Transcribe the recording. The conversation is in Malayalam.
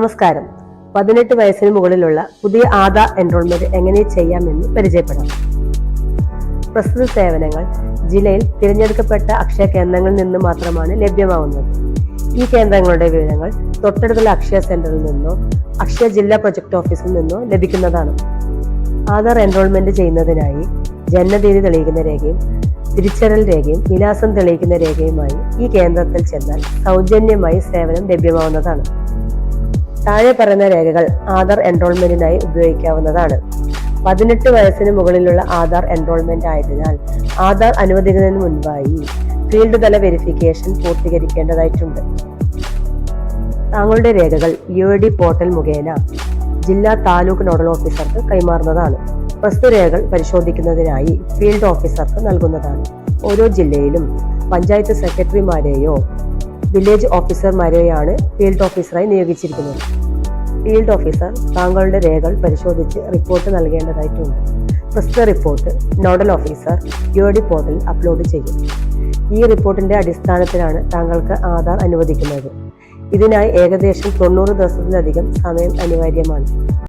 നമസ്കാരം. 18 വയസ്സിന് മുകളിലുള്ള പുതിയ ആധാർ എൻറോൾമെന്റ് എങ്ങനെ ചെയ്യാമെന്ന് പരിചയപ്പെടാം. പ്രസ്തുത സേവനങ്ങൾ ജില്ലയിൽ തിരഞ്ഞെടുക്കപ്പെട്ട അക്ഷയ കേന്ദ്രങ്ങളിൽ നിന്ന് മാത്രമാണ് ലഭ്യമാവുന്നത്. ഈ കേന്ദ്രങ്ങളുടെ വിവരങ്ങൾ തൊട്ടടുത്തുള്ള അക്ഷയ സെന്ററിൽ നിന്നോ അക്ഷയ ജില്ലാ പ്രൊജക്ട് ഓഫീസിൽ നിന്നോ ലഭിക്കുന്നതാണ്. ആധാർ എൻറോൾമെന്റ് ചെയ്യുന്നതിനായി ജനനതീയതി തെളിയിക്കുന്ന രേഖയും തിരിച്ചറിയൽ രേഖയും വിലാസം തെളിയിക്കുന്ന രേഖയുമായി ഈ കേന്ദ്രത്തിൽ ചെന്നാൽ സൗജന്യമായി സേവനം ലഭ്യമാവുന്നതാണ്. താഴെ പറയുന്ന രേഖകൾ ആധാർ എൻറോൾമെന്റിനായി ഉപയോഗിക്കാവുന്നതാണ്. 18 വയസ്സിന് മുകളിലുള്ള ആധാർ എൻറോൾമെന്റ് ആയതിനാൽ ആധാർ അനുവദിക്കുന്നതിന് മുൻപായി ഫീൽഡ് തല വെരിഫിക്കേഷൻ പൂർത്തീകരിക്കേണ്ടതായിട്ടുണ്ട്. താങ്കളുടെ രേഖകൾ UID പോർട്ടൽ മുഖേന ജില്ലാ താലൂക്ക് നോഡൽ ഓഫീസർക്ക് കൈമാറുന്നതാണ്. പ്രസ്തുത രേഖകൾ പരിശോധിക്കുന്നതിനായി ഫീൽഡ് ഓഫീസർക്ക് നൽകുന്നതാണ്. ഓരോ ജില്ലയിലും പഞ്ചായത്ത് സെക്രട്ടറിമാരെയോ വില്ലേജ് ഓഫീസർമാരെയാണ് ഫീൽഡ് ഓഫീസറായി നിയോഗിച്ചിരിക്കുന്നത്. ഫീൽഡ് ഓഫീസർ താങ്കളുടെ രേഖകൾ പരിശോധിച്ച് റിപ്പോർട്ട് നൽകേണ്ടതായിട്ടുണ്ട്. പ്രസ്തുത റിപ്പോർട്ട് നോഡൽ ഓഫീസർ UID പോർട്ടലിൽ അപ്ലോഡ് ചെയ്യും. ഈ റിപ്പോർട്ടിന്റെ അടിസ്ഥാനത്തിലാണ് താങ്കൾക്ക് ആധാർ അനുവദിക്കുന്നത്. ഇതിനായി ഏകദേശം 90 ദിവസത്തിലധികം സമയം അനിവാര്യമാണ്.